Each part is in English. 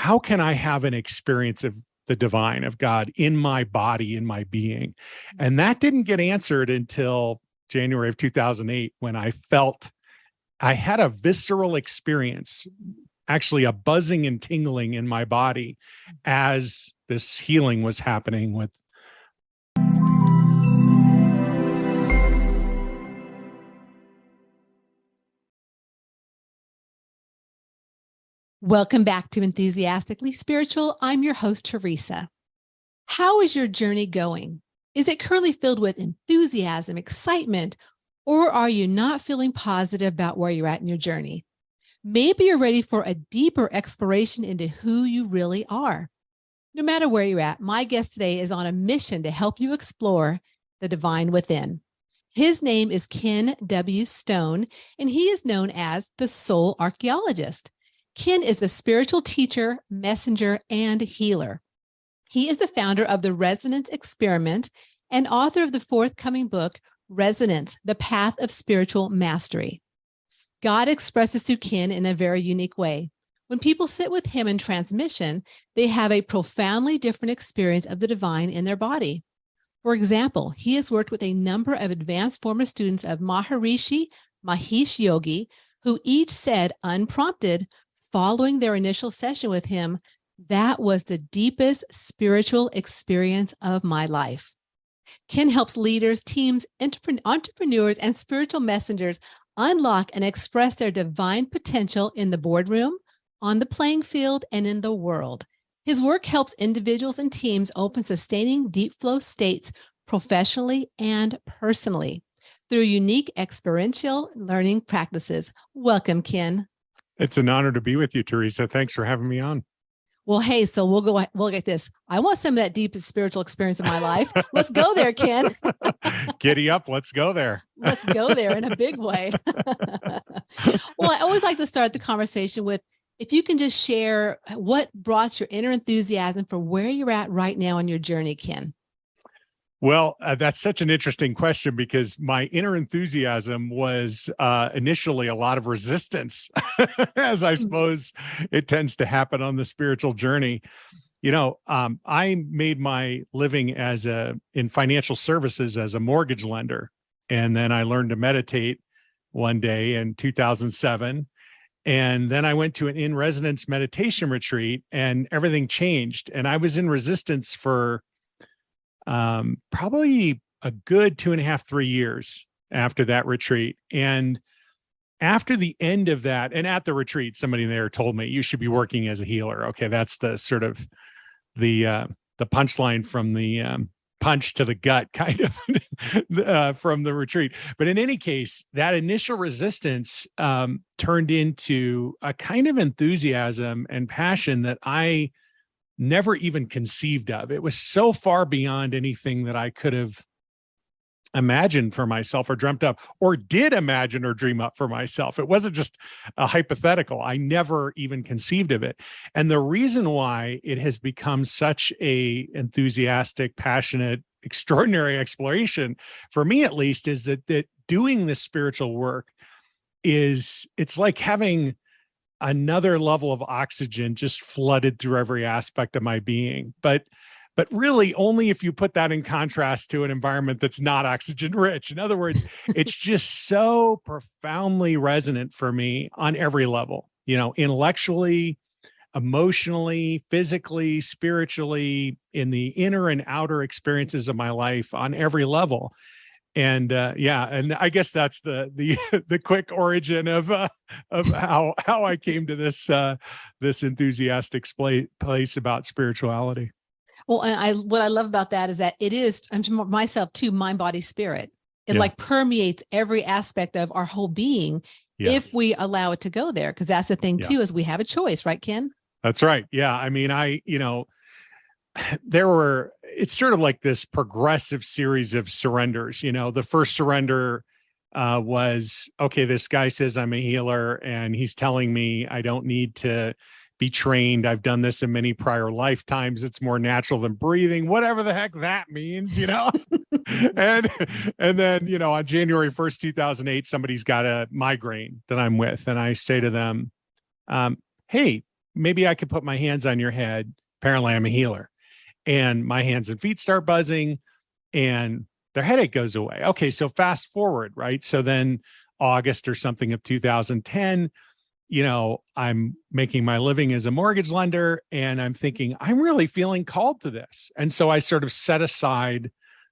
how can I have an experience of the divine, of God in my body, in my being? And that didn't get answered until January of 2008, when I felt I had a visceral experience, actually a buzzing and tingling in my body as this healing was happening with. Welcome back to Enthusiastically Spiritual. I'm your host, Teresa. How is your journey going? Is it currently filled with enthusiasm, excitement, or are you not feeling positive about where you're at in your journey? Maybe you're ready for a deeper exploration into who you really are. No matter where you're at, my guest today is on a mission to help you explore the divine within. His name is Ken W. Stone, and he is known as the Soul Archaeologist. Ken is a spiritual teacher, messenger, and healer. He is the founder of the Resonance Experiment and author of the forthcoming book, Resonance, The Path of Spiritual Mastery. God expresses through Ken in a very unique way. When people sit with him in transmission, they have a profoundly different experience of the divine in their body. For example, he has worked with a number of advanced former students of Maharishi Mahesh Yogi, who each said, unprompted, following their initial session with him, that was the deepest spiritual experience of my life. Ken helps leaders, teams, entrepreneurs, and spiritual messengers unlock and express their divine potential in the boardroom, on the playing field, and in the world. His work helps individuals and teams open sustaining deep flow states professionally and personally through unique experiential learning practices. Welcome, Ken. It's an honor to be with you, Teresa. Thanks for having me on. Well, hey, so we'll get this. I want some of that deepest spiritual experience of my life. Let's go there, Ken. Giddy up. Let's go there. Let's go there in a big way. Well, I always like to start the conversation with, if you can just share what brought your inner enthusiasm for where you're at right now on your journey, Ken. Well, that's such an interesting question, because my inner enthusiasm was initially a lot of resistance, as I suppose it tends to happen on the spiritual journey. I made my living in financial services as a mortgage lender. And then I learned to meditate one day in 2007. And then I went to an in-residence meditation retreat, and everything changed. And I was in resistance for probably a good 2.5, 3 years after that retreat. And after the end of that, and at the retreat, somebody there told me, you should be working as a healer. Okay. That's the sort of the punchline from the punch to the gut kind of from the retreat. But in any case, that initial resistance turned into a kind of enthusiasm and passion that I never even conceived of. It was so far beyond anything that I could have imagined for myself or dreamt up, or did imagine or dream up for myself. It wasn't just a hypothetical. I never even conceived of it. And the reason why it has become such a enthusiastic, passionate, extraordinary exploration, for me at least, is that doing this spiritual work it's like having another level of oxygen just flooded through every aspect of my being. But really only if you put that in contrast to an environment that's not oxygen rich. In other words, it's just so profoundly resonant for me on every level, intellectually, emotionally, physically, spiritually, in the inner and outer experiences of my life on every level. And and I guess that's the quick origin of how I came to this enthusiastic place about spirituality. Well, what I love about that is that it is, I'm myself too, mind, body, spirit. It like permeates every aspect of our whole being if we allow it to go there. Because that's the thing too, is we have a choice, right, Ken? That's right. Yeah. I mean, it's sort of like this progressive series of surrenders. The first surrender was, okay, this guy says I'm a healer and he's telling me I don't need to be trained. I've done this in many prior lifetimes. It's more natural than breathing, whatever the heck that means, and then, on January 1st, 2008, somebody's got a migraine that I'm with. And I say to them, hey, maybe I could put my hands on your head. Apparently I'm a healer. And my hands and feet start buzzing and their headache goes away. Okay, so fast forward, right? So then August or something of 2010, I'm making my living as a mortgage lender and I'm thinking, I'm really feeling called to this. And so I sort of set aside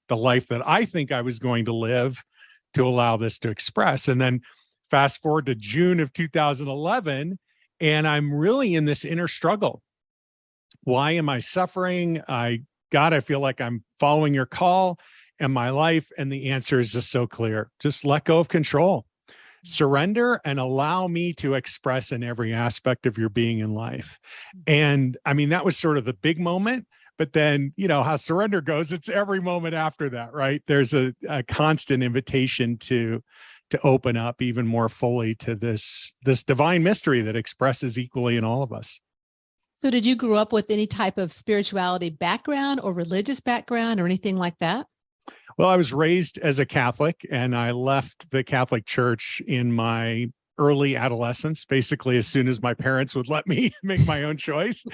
the life that I think I was going to live to allow this to express. And then fast forward to June of 2011, and I'm really in this inner struggle. Why am I suffering? God, I feel like I'm following your call in my life. And the answer is just so clear. Just let go of control. Surrender and allow me to express in every aspect of your being in life. And I mean, that was sort of the big moment. But then, how surrender goes, it's every moment after that, right? There's a constant invitation to open up even more fully to this divine mystery that expresses equally in all of us. So did you grow up with any type of spirituality background or religious background or anything like that? Well, I was raised as a Catholic, and I left the Catholic Church in my early adolescence, basically as soon as my parents would let me make my own choice.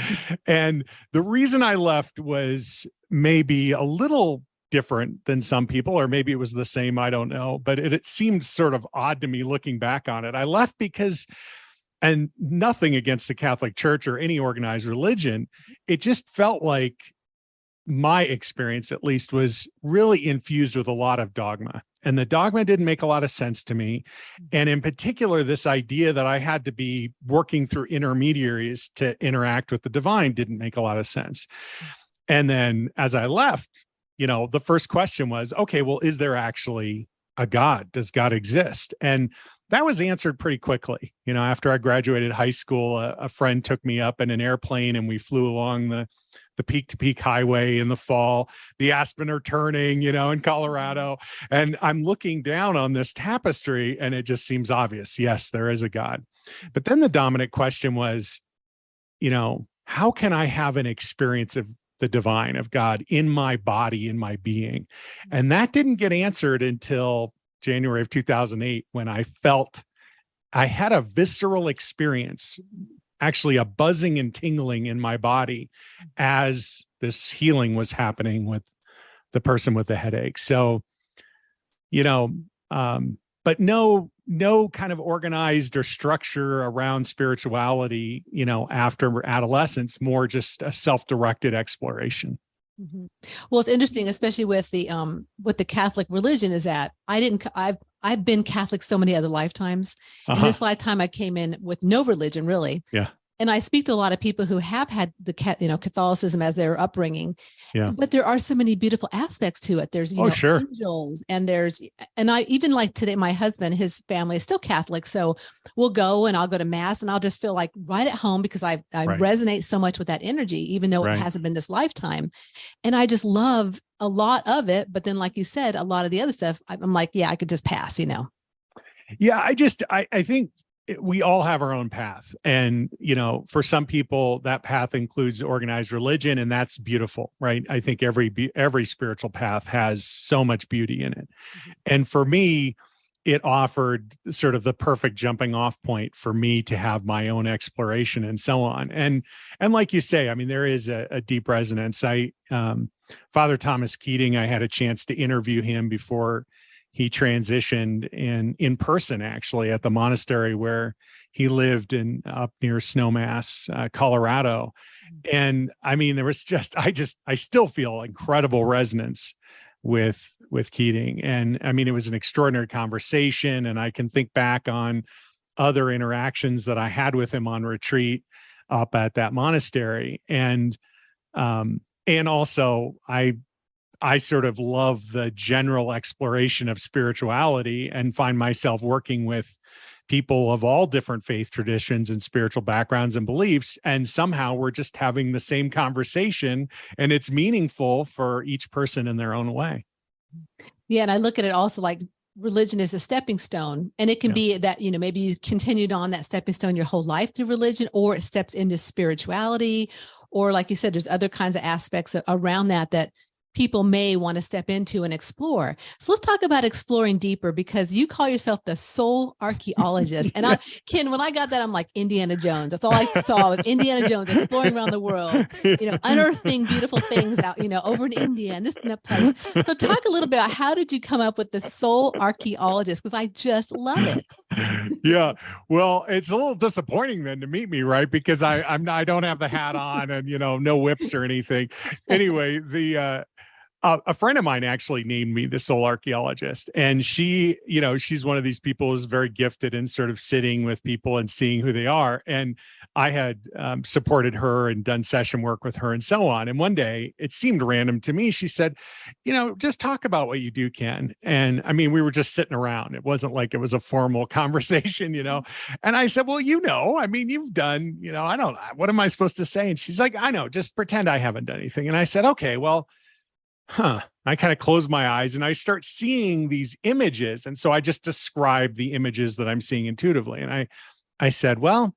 And the reason I left was maybe a little different than some people, or maybe it was the same, I don't know, but it seemed sort of odd to me looking back on it. I left because, and nothing against the Catholic Church or any organized religion, it just felt like my experience, at least, was really infused with a lot of dogma. And the dogma didn't make a lot of sense to me. And in particular, this idea that I had to be working through intermediaries to interact with the divine didn't make a lot of sense. And then as I left, the first question was, okay, well, is there actually a God? Does God exist? And that was answered pretty quickly. After I graduated high school, a friend took me up in an airplane and we flew along the Peak to Peak Highway in the fall. The aspen are turning, in Colorado. And I'm looking down on this tapestry and it just seems obvious. Yes, there is a God. But then the dominant question was, how can I have an experience of the divine, of God in my body, in my being? And that didn't get answered until January of 2008, when I felt I had a visceral experience, actually a buzzing and tingling in my body as this healing was happening with the person with the headache. So, but no kind of organized or structure around spirituality, after adolescence, more just a self-directed exploration. Mm-hmm. Well, it's interesting, especially with the Catholic religion, is that I've been Catholic so many other lifetimes. In this lifetime, I came in with no religion, really. Yeah. And I speak to a lot of people who have had the Catholicism as their upbringing. Yeah. But there are so many beautiful aspects to it. There's sure. angels, and I even, like today, my husband, his family is still Catholic, so we'll go and I'll go to mass and I'll just feel like right at home because I Right. resonate so much with that energy, even though Right. it hasn't been this lifetime. And I just love a lot of it. But then, like you said, a lot of the other stuff, I'm like, yeah, I could just pass, Yeah, I think we all have our own path. And, for some people, that path includes organized religion, and that's beautiful, right? I think every spiritual path has so much beauty in it. And for me, it offered sort of the perfect jumping off point for me to have my own exploration and so on. And like you say, I mean, there is a deep resonance. Father Thomas Keating, I had a chance to interview him before he transitioned in person, actually, at the monastery where he lived up near Snowmass, Colorado. And I mean, there was I still feel incredible resonance with Keating. And I mean, it was an extraordinary conversation. And I can think back on other interactions that I had with him on retreat up at that monastery. And also I sort of love the general exploration of spirituality and find myself working with people of all different faith traditions and spiritual backgrounds and beliefs. And somehow we're just having the same conversation, and it's meaningful for each person in their own way. Yeah. And I look at it also like religion is a stepping stone, and it can be that, maybe you continued on that stepping stone your whole life through religion, or it steps into spirituality, or like you said, there's other kinds of aspects around that people may want to step into and explore. So let's talk about exploring deeper, because you call yourself the Soul Archaeologist. And Yes. Ken, when I got that, I'm like Indiana Jones. That's all I saw was Indiana Jones exploring around the world, unearthing beautiful things out, over in India and this and that place. So talk a little bit about, how did you come up with the Soul Archaeologist? Because I just love it. Yeah. Well, it's a little disappointing then to meet me, right? Because I don't have the hat on and, no whips or anything. Anyway, a friend of mine actually named me the Soul Archaeologist, and she, she's one of these people who's very gifted in sort of sitting with people and seeing who they are. And I had supported her and done session work with her and so on. And one day, it seemed random to me, she said, just talk about what you do, Ken. And I mean, we were just sitting around. It wasn't like it was a formal conversation, And I said, well, I mean, you've done, what am I supposed to say? And she's like, I know, just pretend I haven't done anything. And I said, okay, well, I kind of close my eyes and I start seeing these images. And so I just describe the images that I'm seeing intuitively. And I said, well,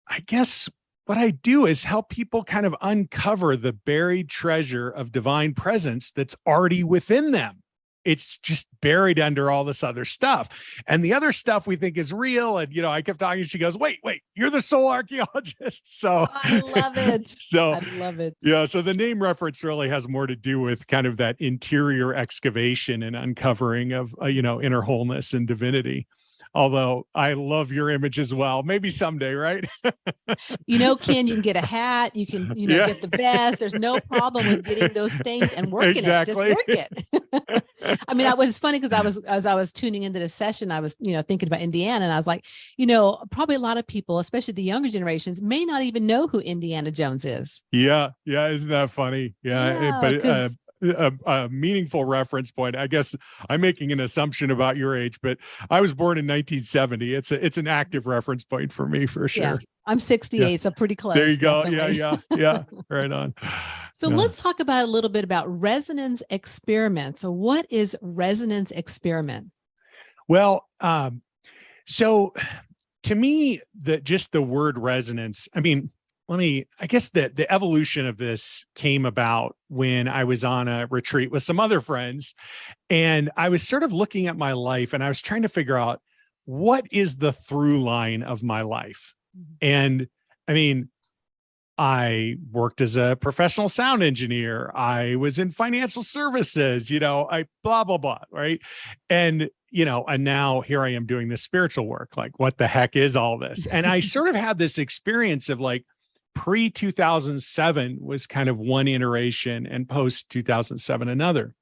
I guess what I do is help people kind of uncover the buried treasure of divine presence that's already within them. It's just buried under all this other stuff. And the other stuff we think is real. And, I kept talking. She goes, wait, you're the Soul Archaeologist. So I love it. I love it. Yeah. So the name reference really has more to do with kind of that interior excavation and uncovering of, inner wholeness and divinity. Although I love your image as well. Maybe someday, right? Ken, you can get a hat. You can, get the vest. There's no problem with getting those things and working it. Just work it. I mean, it was funny because as I was tuning into this session, I was, thinking about Indiana, and I was like, probably a lot of people, especially the younger generations, may not even know who Indiana Jones is. Yeah. Yeah. Isn't that funny? Yeah. A meaningful reference point. I guess I'm making an assumption about your age, but I was born in 1970. It's an active reference point for me for sure. Yeah, I'm 68, so pretty close. There you go. Definitely. Yeah. Right on. So let's talk about a little bit about resonance experiment. So what is resonance experiment? Well, so to me, the word resonance, I mean, I guess that the evolution of this came about when I was on a retreat with some other friends, and I was sort of looking at my life and I was trying to figure out, what is the through line of my life? And I mean, I worked as a professional sound engineer. I was in financial services, I blah, blah, blah. Right. And, and now here I am doing this spiritual work. Like, what the heck is all this? And I sort of had this experience of like, pre-2007 was kind of one iteration and post-2007 another.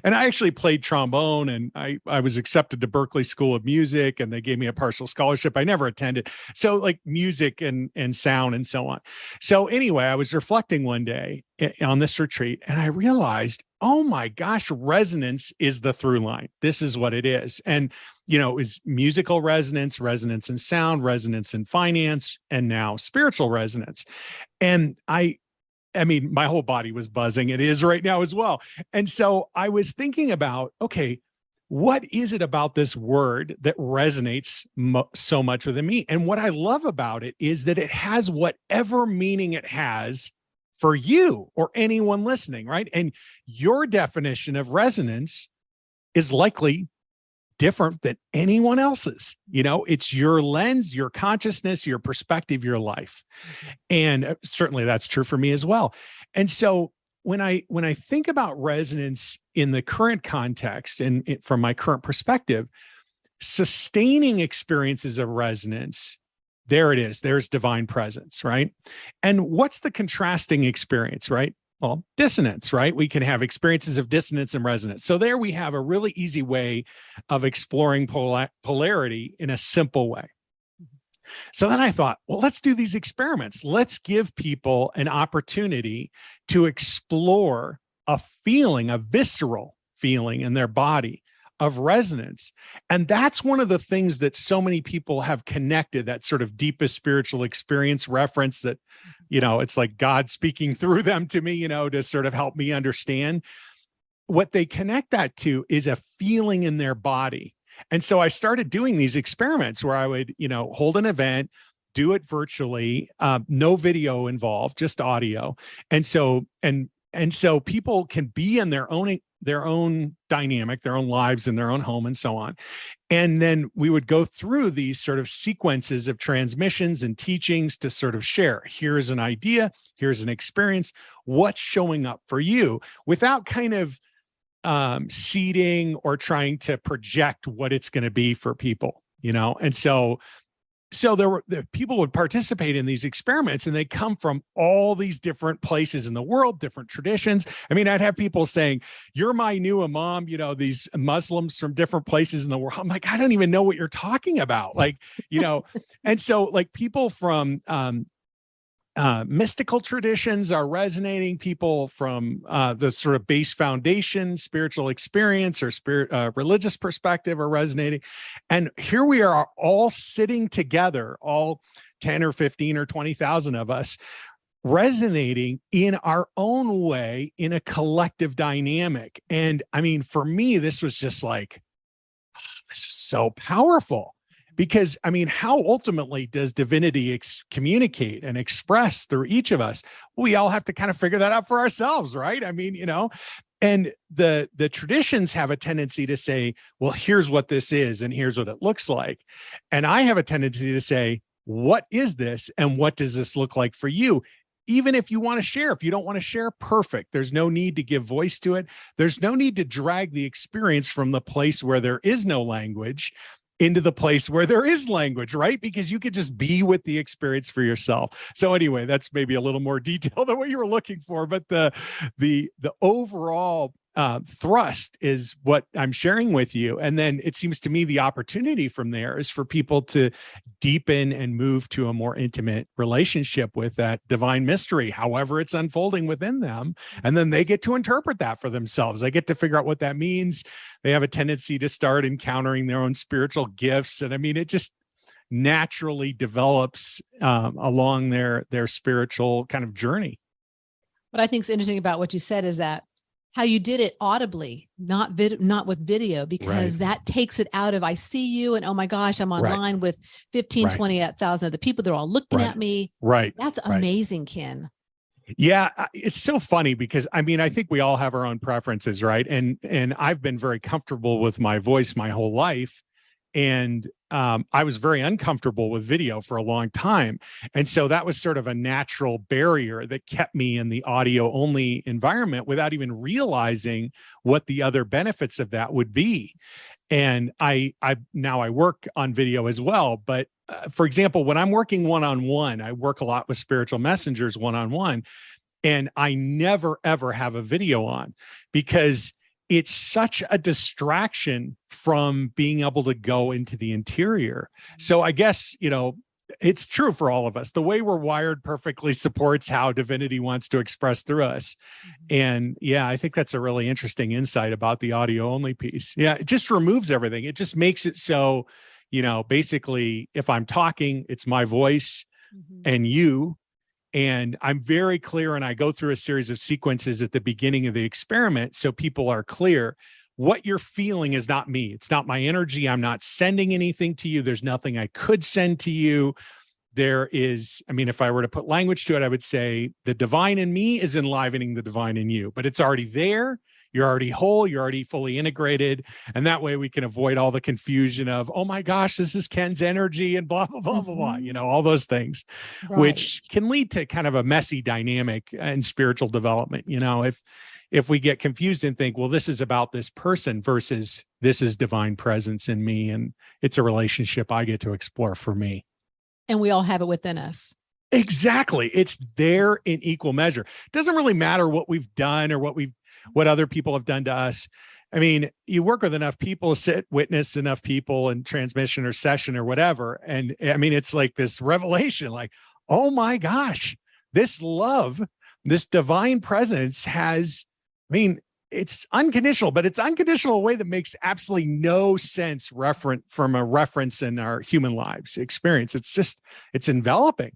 And I actually played trombone, and I was accepted to Berklee School of Music, and they gave me a partial scholarship. I never attended. So like music and sound and so on. So anyway, I was reflecting one day on this retreat, and I realized, oh my gosh, resonance is the through line. This is what it is. And, it was musical resonance, resonance in sound, resonance in finance, and now spiritual resonance. And I mean, my whole body was buzzing. It is right now as well. And so I was thinking about, okay, what is it about this word that resonates so much with me? And what I love about it is that it has whatever meaning it has for you or anyone listening, right? And your definition of resonance is likely different than anyone else's. It's your lens, your consciousness, your perspective, your life. And certainly that's true for me as well. And so when I think about resonance in the current context and from my current perspective, sustaining experiences of resonance, there it is. There's divine presence, right? And what's the contrasting experience, right? Well, dissonance, right? We can have experiences of dissonance and resonance. So there we have a really easy way of exploring polarity in a simple way. So then I thought, well, let's do these experiments. Let's give people an opportunity to explore a feeling, a visceral feeling in their body of resonance. And that's one of the things that so many people have connected, that sort of deepest spiritual experience reference that, it's like God speaking through them to me, to sort of help me understand. What they connect that to is a feeling in their body. And so I started doing these experiments where I would, hold an event, do it virtually, no video involved, just audio. And and so people can be in their own dynamic, their own lives in their own home and so on. And then we would go through these sort of sequences of transmissions and teachings to sort of share, here's an idea, here's an experience, what's showing up for you, without kind of seeding or trying to project what it's going to be for people, And so the people would participate in these experiments, and they come from all these different places in the world, different traditions. I mean, I'd have people saying, "You're my new imam," these Muslims from different places in the world. I'm like, I don't even know what you're talking about. And so like people from mystical traditions are resonating. People from the sort of base foundation, spiritual experience or religious perspective are resonating. And here we are all sitting together, all 10 or 15 or 20,000 of us, resonating in our own way in a collective dynamic. And I mean, for me, this was just like, this is so powerful. Because, I mean, how ultimately does divinity communicate and express through each of us? We all have to kind of figure that out for ourselves, right? I mean, and the traditions have a tendency to say, well, here's what this is, and here's what it looks like. And I have a tendency to say, what is this? And what does this look like for you? Even if you want to share, if you don't want to share, perfect. There's no need to give voice to it. There's no need to drag the experience from the place where there is no language into the place where there is language, right? Because you could just be with the experience for yourself. So anyway, that's maybe a little more detail than what you were looking for, but the overall thrust is what I'm sharing with you. And then it seems to me the opportunity from there is for people to deepen and move to a more intimate relationship with that divine mystery, however it's unfolding within them. And then they get to interpret that for themselves. They get to figure out what that means. They have a tendency to start encountering their own spiritual gifts. And I mean, it just naturally develops along their spiritual kind of journey. What I think is interesting about what you said is that how you did it audibly, not with video, because that takes it out of, I see you and, oh my gosh, I'm online with 15, 20,000 other people. They're all looking at me. Right. That's amazing, Ken. Yeah. It's so funny because I mean, I think we all have our own preferences, right? And I've been very comfortable with my voice my whole life. And I was very uncomfortable with video for a long time. And so that was sort of a natural barrier that kept me in the audio only environment without even realizing what the other benefits of that would be. And I now work on video as well. But for example, when I'm working one-on-one, I work a lot with spiritual messengers one-on-one, and I never, ever have a video on because it's such a distraction from being able to go into the interior. So I guess, it's true for all of us. The way we're wired perfectly supports how divinity wants to express through us. And yeah, I think that's a really interesting insight about the audio only piece. Yeah, it just removes everything. It just makes it so, basically if I'm talking, it's my voice and you. And I'm very clear, and I go through a series of sequences at the beginning of the experiment so people are clear. What you're feeling is not me. It's not my energy. I'm not sending anything to you. There's nothing I could send to you. There is, I mean, if I were to put language to it, I would say the divine in me is enlivening the divine in you, but it's already there. You're already whole. You're already fully integrated. And that way we can avoid all the confusion of, oh my gosh, this is Ken's energy and blah, blah, blah, blah, blah, all those things, which can lead to kind of a messy dynamic in spiritual development. If we get confused and think, well, this is about this person versus this is divine presence in me. And it's a relationship I get to explore for me. And we all have it within us. Exactly. It's there in equal measure. It doesn't really matter what we've done or what other people have done to us. I mean, you work with enough people, witness enough people in transmission or session or whatever. And I mean, it's like this revelation, like, oh my gosh, this love, this divine presence it's unconditional, but it's unconditional in a way that makes absolutely no sense from a reference in our human lives experience. It's enveloping.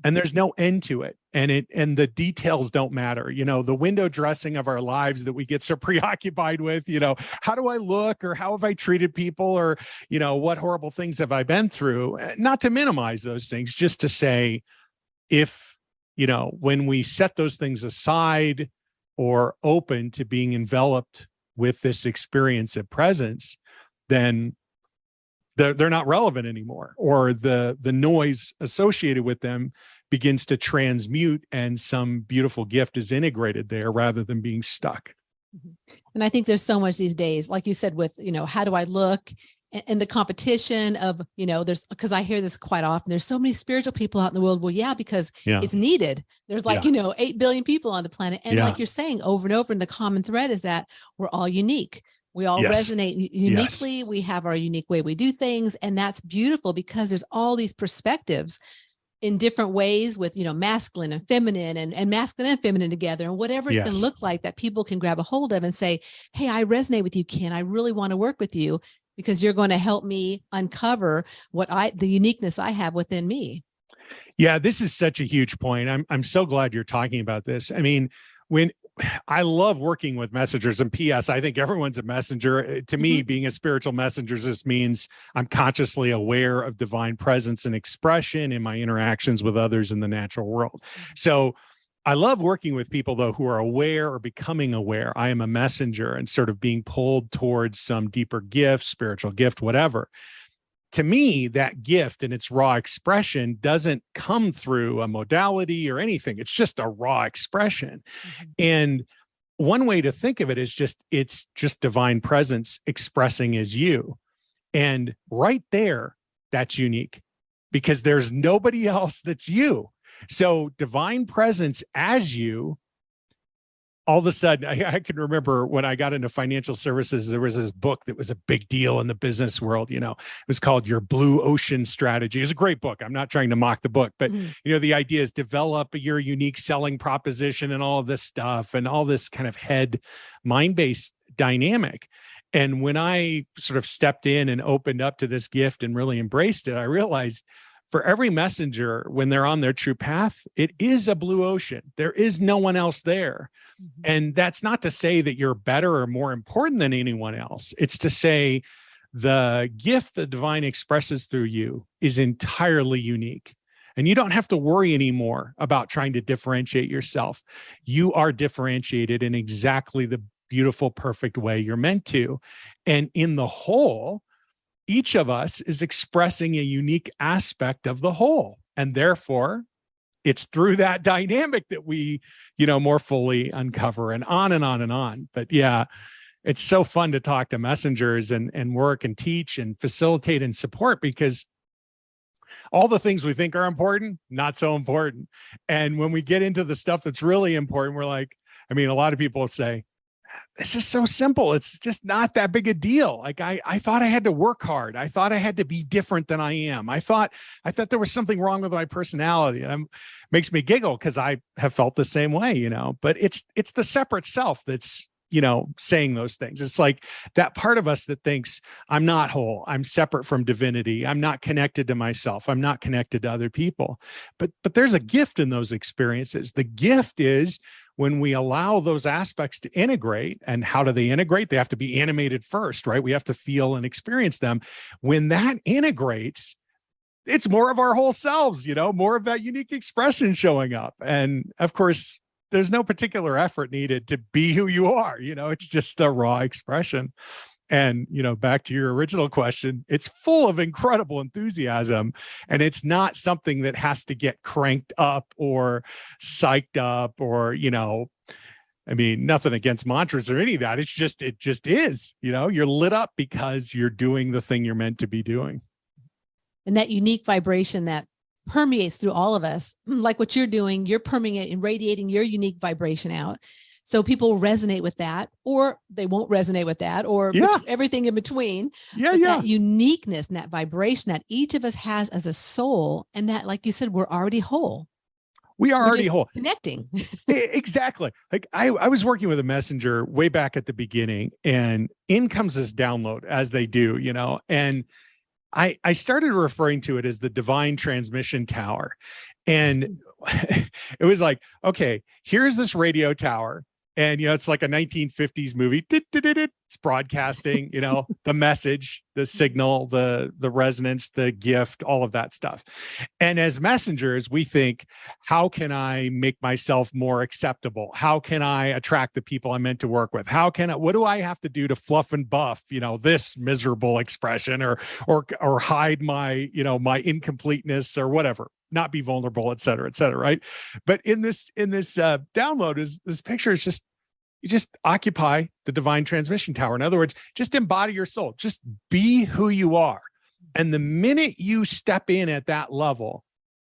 And there's no end to it. And the details don't matter. The window dressing of our lives that we get so preoccupied with, how do I look, or how have I treated people, or, what horrible things have I been through? Not to minimize those things, just to say, if, when we set those things aside, or open to being enveloped with this experience of presence, then they're not relevant anymore, or the noise associated with them begins to transmute and some beautiful gift is integrated there rather than being stuck. And I think there's so much these days, like you said, with, how do I look, and the competition of, because I hear this quite often, there's so many spiritual people out in the world. Well, yeah, because it's needed. There's 8 billion people on the planet. And like you're saying over and over, and the common thread is that we're all unique. We all resonate uniquely. Yes. We have our unique way we do things. And that's beautiful because there's all these perspectives in different ways with, masculine and feminine, and masculine and feminine together, and whatever it's going to look like that people can grab a hold of and say, hey, I resonate with you, Ken. I really want to work with you because you're going to help me uncover the uniqueness I have within me. Yeah, this is such a huge point. I'm so glad you're talking about this. I mean, when I love working with messengers, and P.S., I think everyone's a messenger. To me, being a spiritual messenger just means I'm consciously aware of divine presence and expression in my interactions with others in the natural world. So I love working with people, though, who are aware or becoming aware. I am a messenger and sort of being pulled towards some deeper gift, spiritual gift, whatever. To me, that gift and its raw expression doesn't come through a modality or anything. It's just a raw expression. And one way to think of it is it's just divine presence expressing as you. And right there, that's unique because there's nobody else that's you. So divine presence as you, all of a sudden, I can remember when I got into financial services, there was this book that was a big deal in the business world. It was called Your Blue Ocean Strategy. It's a great book. I'm not trying to mock the book, but the idea is develop your unique selling proposition and all of this stuff and all this kind of head mind-based dynamic. And when I sort of stepped in and opened up to this gift and really embraced it, I realized for every messenger, when they're on their true path, it is a blue ocean. There is no one else there. And that's not to say that you're better or more important than anyone else. It's to say the gift the divine expresses through you is entirely unique. And you don't have to worry anymore about trying to differentiate yourself. You are differentiated in exactly the beautiful, perfect way you're meant to. And in the whole, each of us is expressing a unique aspect of the whole. And therefore, it's through that dynamic that we, more fully uncover, and on and on and on. But yeah, it's so fun to talk to messengers and work and teach and facilitate and support, because all the things we think are important, not so important. And when we get into the stuff that's really important, we're like, a lot of people say, this is so simple. It's just not that big a deal. Like I thought I had to work hard. I thought I had to be different than I am. I thought there was something wrong with my personality. And it makes me giggle because I have felt the same way, but it's the separate self that's, saying those things. It's like that part of us that thinks I'm not whole. I'm separate from divinity. I'm not connected to myself. I'm not connected to other people. But there's a gift in those experiences. The gift is when we allow those aspects to integrate. And how do they integrate? They have to be animated first, right? We have to feel and experience them. When that integrates, it's more of our whole selves, more of that unique expression showing up. And of course, there's no particular effort needed to be who you are. It's just the raw expression. And, back to your original question, it's full of incredible enthusiasm, and it's not something that has to get cranked up or psyched up or, nothing against mantras or any of that. It just is, you're lit up because you're doing the thing you're meant to be doing. And that unique vibration that permeates through all of us, like what you're doing, you're permeating and radiating your unique vibration out. So people resonate with that, or they won't resonate with that, or everything in between. That uniqueness and that vibration that each of us has as a soul, and that, like you said, we're already whole. We are already whole. Connecting. Exactly. Like I was working with a messenger way back at the beginning, and in comes this download, as they do, and I started referring to it as the divine transmission tower. And it was like, okay, here's this radio tower. And, it's like a 1950s movie. It's broadcasting, the message, the signal, the resonance, the gift, all of that stuff. And as messengers, we think, how can I make myself more acceptable? How can I attract the people I'm meant to work with? What do I have to do to fluff and buff, this miserable expression or hide my, my incompleteness or whatever, not be vulnerable, et cetera, right? But in this download is this picture is just, you just occupy the divine transmission tower. In other words, just embody your soul, just be who you are. And the minute you step in at that level,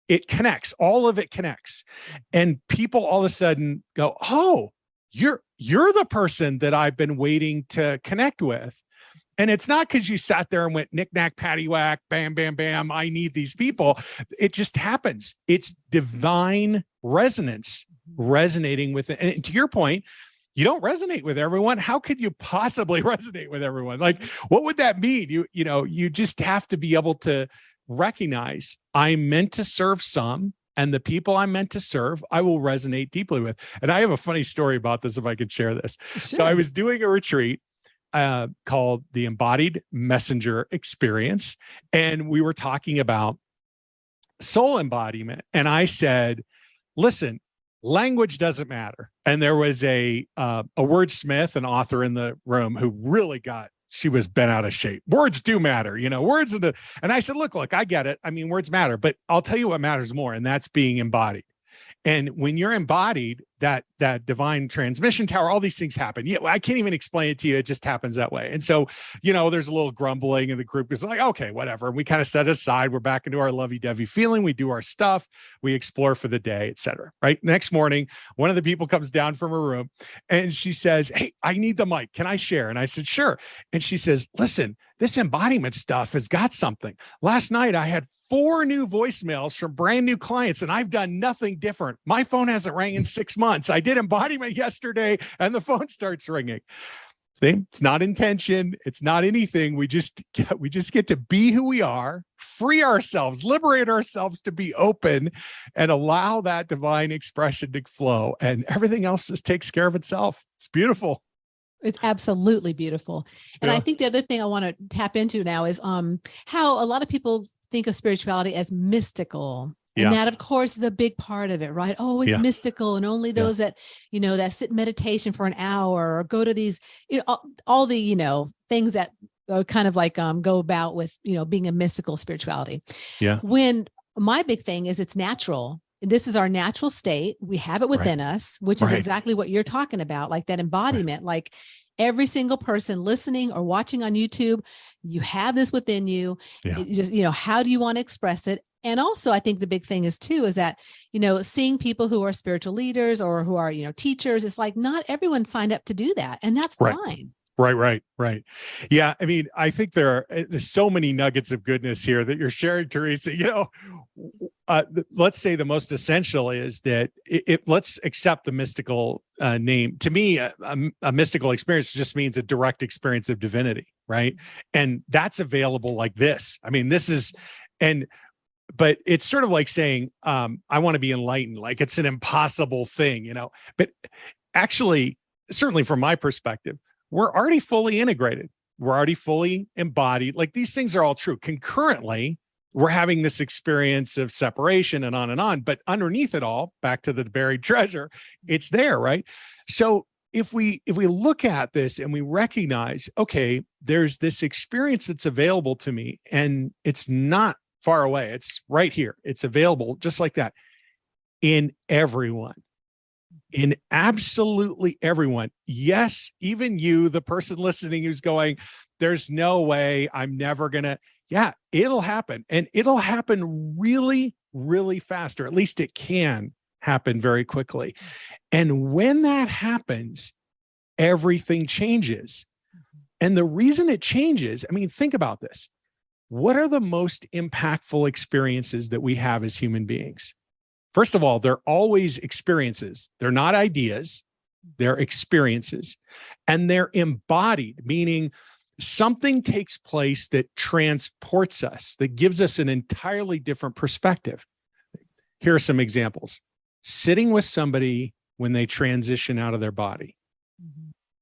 it connects, all of it connects. And people all of a sudden go, oh, you're the person that I've been waiting to connect with. And it's not because you sat there and went knick-knack, paddywhack, bam, bam, bam, I need these people. It just happens. It's divine resonance resonating with it. And to your point, you don't resonate with everyone. How could you possibly resonate with everyone? Like, what would that mean? You just have to be able to recognize I'm meant to serve some, and the people I'm meant to serve, I will resonate deeply with. And I have a funny story about this, if I could share this. Sure. So I was doing a retreat called the Embodied Messenger Experience. And we were talking about soul embodiment. And I said, listen, language doesn't matter. And there was a wordsmith, an author in the room who really she was bent out of shape. Words do matter, words and I said, look, I get it. I mean, words matter, but I'll tell you what matters more, and that's being embodied. And when you're embodied, that divine transmission tower, all these things happen. Yeah, I can't even explain it to you. It just happens that way. And so, there's a little grumbling, and the group is like, okay, whatever. And we kind of set it aside. We're back into our lovey-dovey feeling. We do our stuff. We explore for the day, et cetera. Right. Next morning, one of the people comes down from her room and she says, hey, I need the mic. Can I share? And I said, sure. And she says, listen, this embodiment stuff has got something. Last night, I had 4 new voicemails from brand new clients, and I've done nothing different. My phone hasn't rang in 6 months. I did embodiment yesterday, and the phone starts ringing. See, it's not intention. It's not anything. We just get to be who we are, free ourselves, liberate ourselves to be open, and allow that divine expression to flow. And everything else just takes care of itself. It's beautiful. It's absolutely beautiful. And I think the other thing I want to tap into now is how a lot of people think of spirituality as mystical. And that, of course, is a big part of it, right? Oh, it's mystical, and only those that, that sit in meditation for an hour or go to these, all the, things that are kind of like go about with, being a mystical spirituality. Yeah. When my big thing is it's natural. This is our natural state. We have it within us, which is exactly what you're talking about, like that embodiment, like every single person listening or watching on YouTube, you have this within you. It just, how do you want to express it? And also, I think the big thing is that, seeing people who are spiritual leaders or who are, teachers, it's like not everyone signed up to do that. And that's fine. Right. Yeah. I mean, I think there's so many nuggets of goodness here that you're sharing, Teresa. Let's say the most essential is that let's accept the mystical name. To me, a mystical experience just means a direct experience of divinity, right? And that's available like this. I mean, but it's sort of like saying, I want to be enlightened. Like it's an impossible thing, but actually, certainly from my perspective, we're already fully integrated. We're already fully embodied. Like these things are all true. Concurrently, we're having this experience of separation and on, but underneath it all, back to the buried treasure, it's there, right? So if we look at this and we recognize, okay, there's this experience that's available to me and it's not far away. It's right here. It's available just like that in everyone, in absolutely everyone. Yes, even you, the person listening who's going, there's no way, I'm never going to. Yeah, it'll happen. And it'll happen really, really fast, or at least it can happen very quickly. And when that happens, everything changes. And the reason it changes, I mean, think about this. What are the most impactful experiences that we have as human beings? First of all, they're always experiences. They're not ideas, they're experiences. And they're embodied, meaning something takes place that transports us, that gives us an entirely different perspective. Here are some examples. Sitting with somebody when they transition out of their body.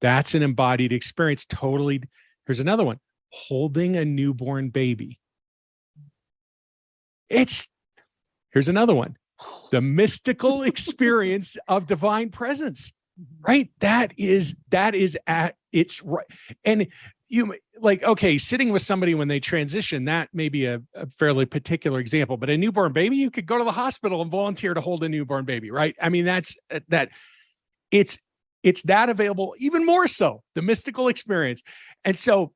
That's an embodied experience. Totally. Here's another one. Holding a newborn baby. Here's another one. The mystical experience of divine presence, right? That is at its right. And you like, okay, sitting with somebody when they transition, that may be a fairly particular example, but a newborn baby, you could go to the hospital and volunteer to hold a newborn baby, right? I mean, it's that available, even more so, the mystical experience. And so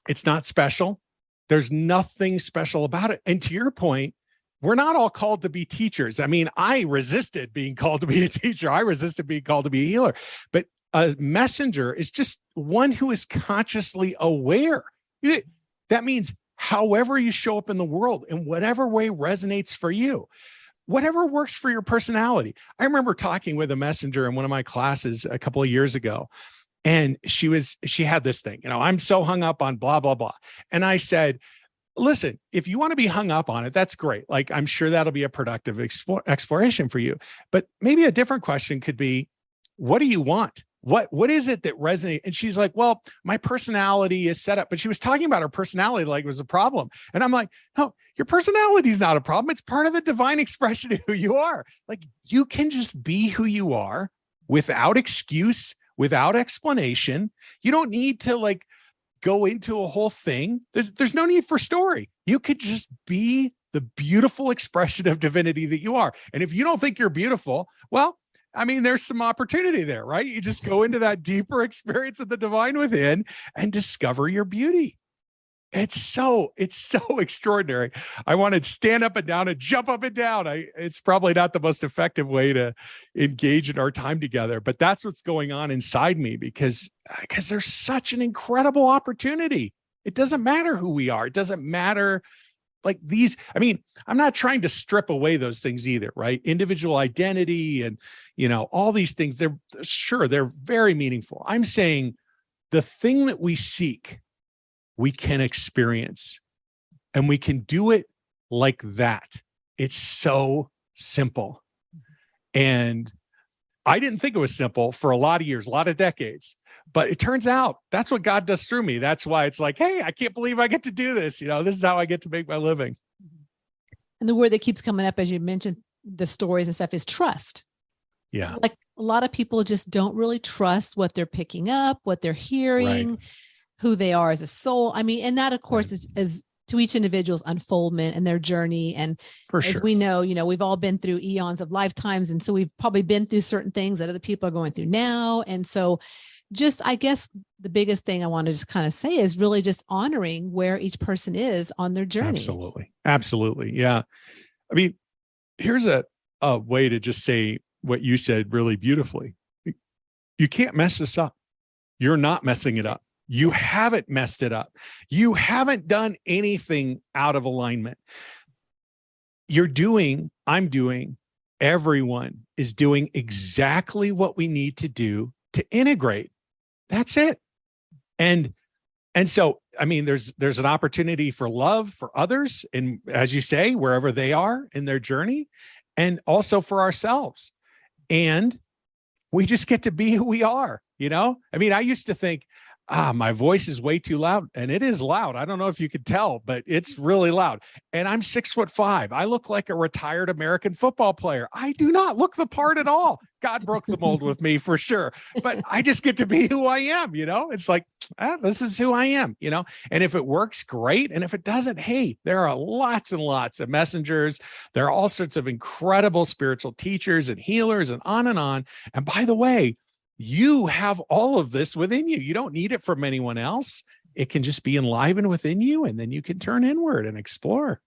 it's not special. There's nothing special about it. And to your point, we're not all called to be teachers. I mean, I resisted being called to be a teacher. I resisted being called to be a healer. But a messenger is just one who is consciously aware. That means however you show up in the world, in whatever way resonates for you, whatever works for your personality. I remember talking with a messenger in one of my classes a couple of years ago, and she had this thing, I'm so hung up on blah, blah, blah. And I said, listen, if you want to be hung up on it, that's great. Like, I'm sure that'll be a productive exploration for you. But maybe a different question could be, what do you want? What is it that resonates? And she's like, well, my personality is set up. But she was talking about her personality like it was a problem. And I'm like, no, your personality is not a problem. It's part of the divine expression of who you are. Like, you can just be who you are without excuse, without explanation. You don't need to go into a whole thing. There's no need for story. You could just be the beautiful expression of divinity that you are. And if you don't think you're beautiful, well, I mean, there's some opportunity there, right? You just go into that deeper experience of the divine within and discover your beauty. It's so extraordinary. I want to stand up and down and jump up and down. It's probably not the most effective way to engage in our time together, but that's what's going on inside me because there's such an incredible opportunity. It doesn't matter who we are. It doesn't matter I'm not trying to strip away those things either, right? Individual identity and, all these things, they're very meaningful. I'm saying the thing that we seek, we can experience, and we can do it like that. It's so simple. And I didn't think it was simple for a lot of years, a lot of decades, but it turns out that's what God does through me. That's why it's like, hey, I can't believe I get to do this. This is how I get to make my living. And the word that keeps coming up as you mentioned the stories and stuff is trust. Yeah. Like a lot of people just don't really trust what they're picking up, what they're hearing, right, who they are as a soul. I mean, and that of course is to each individual's unfoldment and their journey. And as we know, we've all been through eons of lifetimes. And so we've probably been through certain things that other people are going through now. And so I guess the biggest thing I want to just kind of say is really just honoring where each person is on their journey. Absolutely. Yeah. I mean, here's a way to just say what you said really beautifully. You can't mess this up. You're not messing it up. You haven't messed it up. You haven't done anything out of alignment. I'm doing, everyone is doing exactly what we need to do to integrate. That's it. And so, I mean, there's an opportunity for love for others. And as you say, wherever they are in their journey, and also for ourselves. And we just get to be who we are, I mean, I used to think, my voice is way too loud, and it is loud. I don't know if you could tell, but it's really loud. And I'm 6'5". I look like a retired American football player. I do not look the part at all. God broke the mold with me for sure, but I just get to be who I am. It's like, this is who I am, and if it works, great. And if it doesn't, hey, there are lots and lots of messengers. There are all sorts of incredible spiritual teachers and healers and on. And by the way, you have all of this within you. You don't need it from anyone else. It can just be enlivened within you, and then you can turn inward and explore.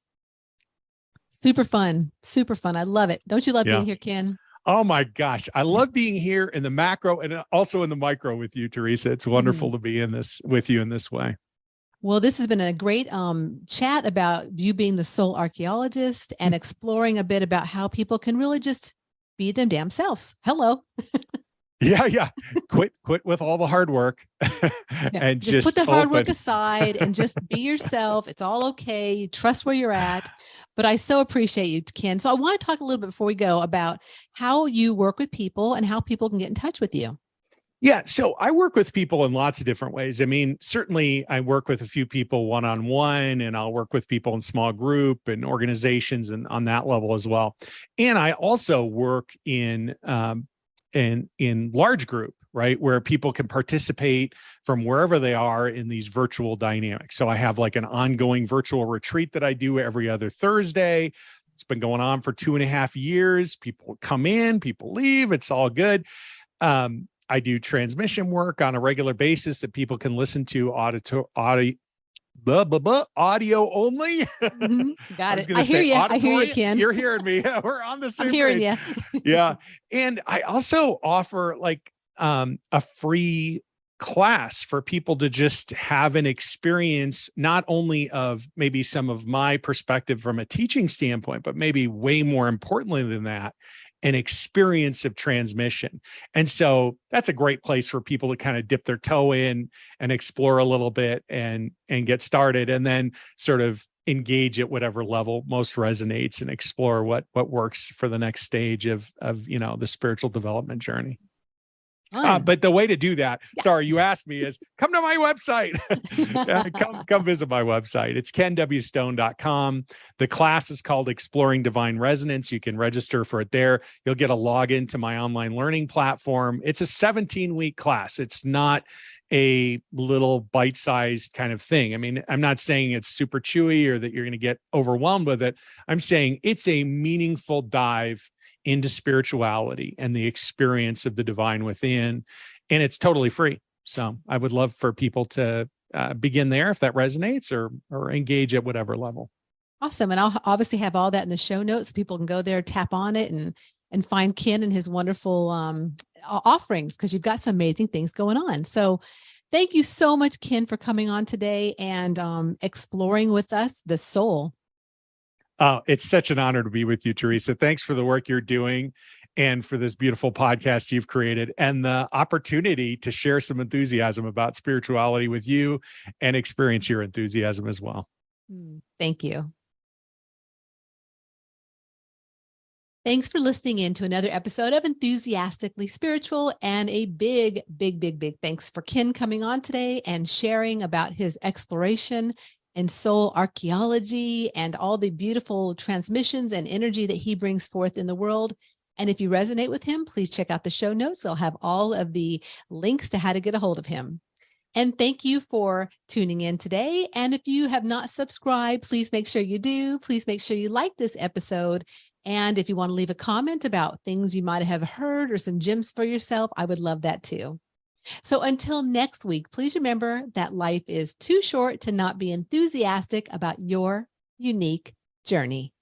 Super fun. Super fun. I love it. Don't you love being here, Ken? Oh my gosh. I love being here in the macro and also in the micro with you, Teresa. It's wonderful to be in this with you in this way. Well, this has been a great chat about you being the soul archaeologist and exploring a bit about how people can really just be them damn selves. Hello. Yeah. Quit with all the hard work and just put the hard work aside and just be yourself. It's all okay. You trust where you're at. But I so appreciate you, Ken. So I want to talk a little bit before we go about how you work with people and how people can get in touch with you. Yeah. So I work with people in lots of different ways. I mean, certainly I work with a few people one-on-one, and I'll work with people in small group and organizations and on that level as well. And I also work in large group, right? Where people can participate from wherever they are in these virtual dynamics. So I have like an ongoing virtual retreat that I do every other Thursday. It's been going on for 2.5 years. People come in, people leave. It's all good. I do transmission work on a regular basis that people can listen to audio only. Got it. I hear you. I hear you, Ken. You're hearing me. We're on the same I'm hearing page. you. Yeah. And I also offer like a free class for people to just have an experience, not only of maybe some of my perspective from a teaching standpoint, but maybe way more importantly than that, an experience of transmission. And so that's a great place for people to kind of dip their toe in and explore a little bit and get started, and then sort of engage at whatever level most resonates and explore what works for the next stage of the spiritual development journey. But the way to do that, sorry, you asked me, is come to my website. Come visit my website. It's kenwstone.com. The class is called Exploring Divine Resonance. You can register for it there. You'll get a login to my online learning platform. It's a 17-week class. It's not a little bite-sized kind of thing. I mean, I'm not saying it's super chewy or that you're going to get overwhelmed with it. I'm saying it's a meaningful dive into spirituality and the experience of the divine within, and it's totally free. So I would love for people to begin there if that resonates, or engage at whatever level. Awesome. And I'll obviously have all that in the show notes so people can go there, tap on it, and find Ken and his wonderful offerings, because you've got some amazing things going on. So thank you so much, Ken, for coming on today and exploring with us the soul. Oh, it's such an honor to be with you, Teresa. Thanks for the work you're doing and for this beautiful podcast you've created, and the opportunity to share some enthusiasm about spirituality with you and experience your enthusiasm as well. Thank you. Thanks for listening in to another episode of Enthusiastically Spiritual, and a big, big, big, big thanks for Ken coming on today and sharing about his exploration and soul archaeology and all the beautiful transmissions and energy that he brings forth in the world. And if you resonate with him, please check out the show notes. I'll have all of the links to how to get a hold of him. And thank you for tuning in today. And if you have not subscribed, please make sure you do. Please make sure you like this episode. And if you want to leave a comment about things you might have heard or some gems for yourself, I would love that too. So until next week, please remember that life is too short to not be enthusiastic about your unique journey.